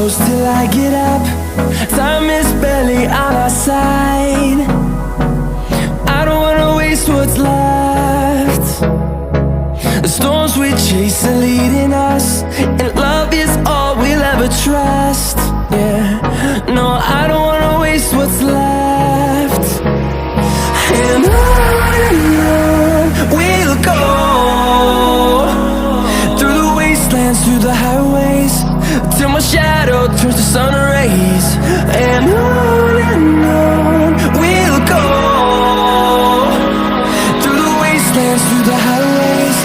close till I get up. Time is barely on our side. I don't wanna waste what's left. The storms we chase are leading us, and love is all we'll ever trust. Yeah, no, I don't wanna waste what's left. And on we'll go, through the wastelands, through the highways, till my shadow turns to sun rays. And on we'll go, through the wastelands, through the highways,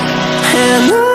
and on we'll go.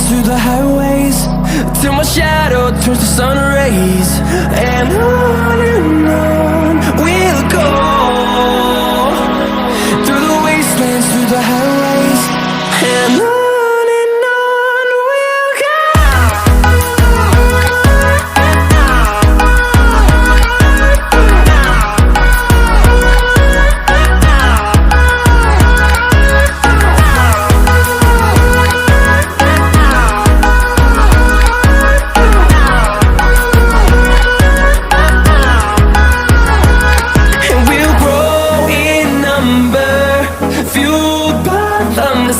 Through the highways, till my shadow turns to sun rays. And on we'll go, through the wastelands, through the highways, and on we'll go.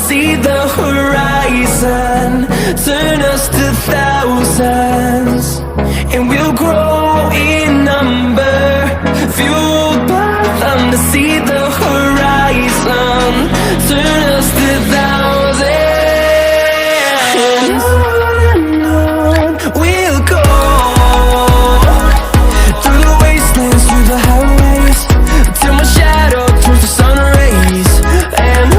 See the horizon, turn us to thousands, and we'll grow in number, fueled by them. To see the horizon, turn us to thousands, and on we'll go, through the wastelands, through the highways, till my shadow turns to sun rays. And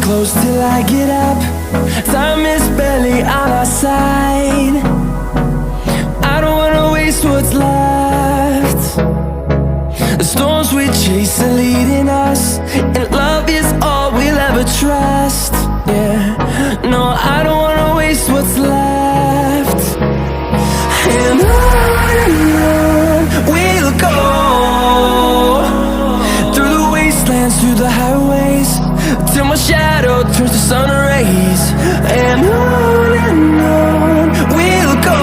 close till I get up. Time is barely on our side. I don't wanna waste what's left. The storms we chase are leading us, and love is all we'll ever trust. Yeah, no, I don't wanna waste what's left. And on we'll go, through the wastelands, through the highways, till my shadow turns to sun rays. And on we'll go,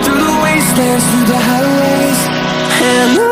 through the wastelands, through the highways, and on.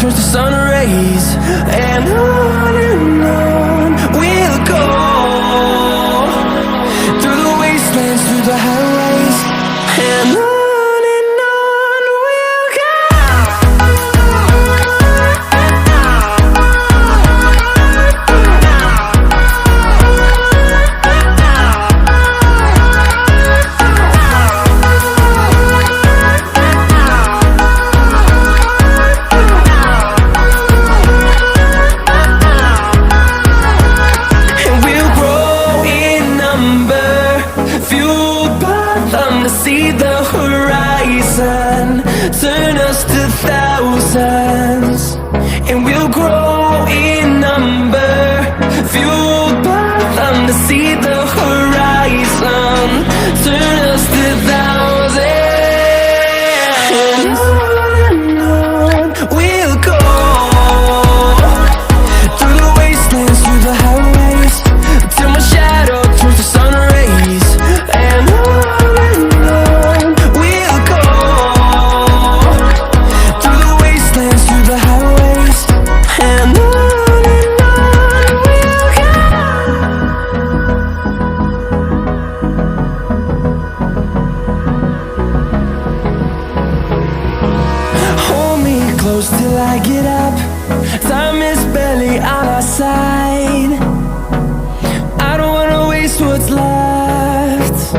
turns to sun rays, and on we'll go. the highways, and on we'll go. See the horizon, turn us to thousands, and we'll grow in number, fueled by them to see the horizon, turn us to thousands, and on we'll go, through the wastelands, through the highways, till my shadow turns to sun rays, and on close till I get up. Time is barely on our side. I don't wanna waste what's left.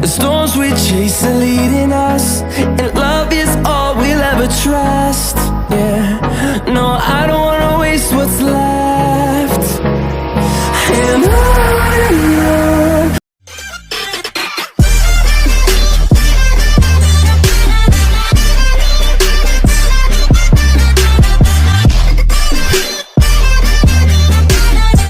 The storms we chase are leading us, and love is all we'll ever trust. Yeah, no, I don't wanna waste what's left. And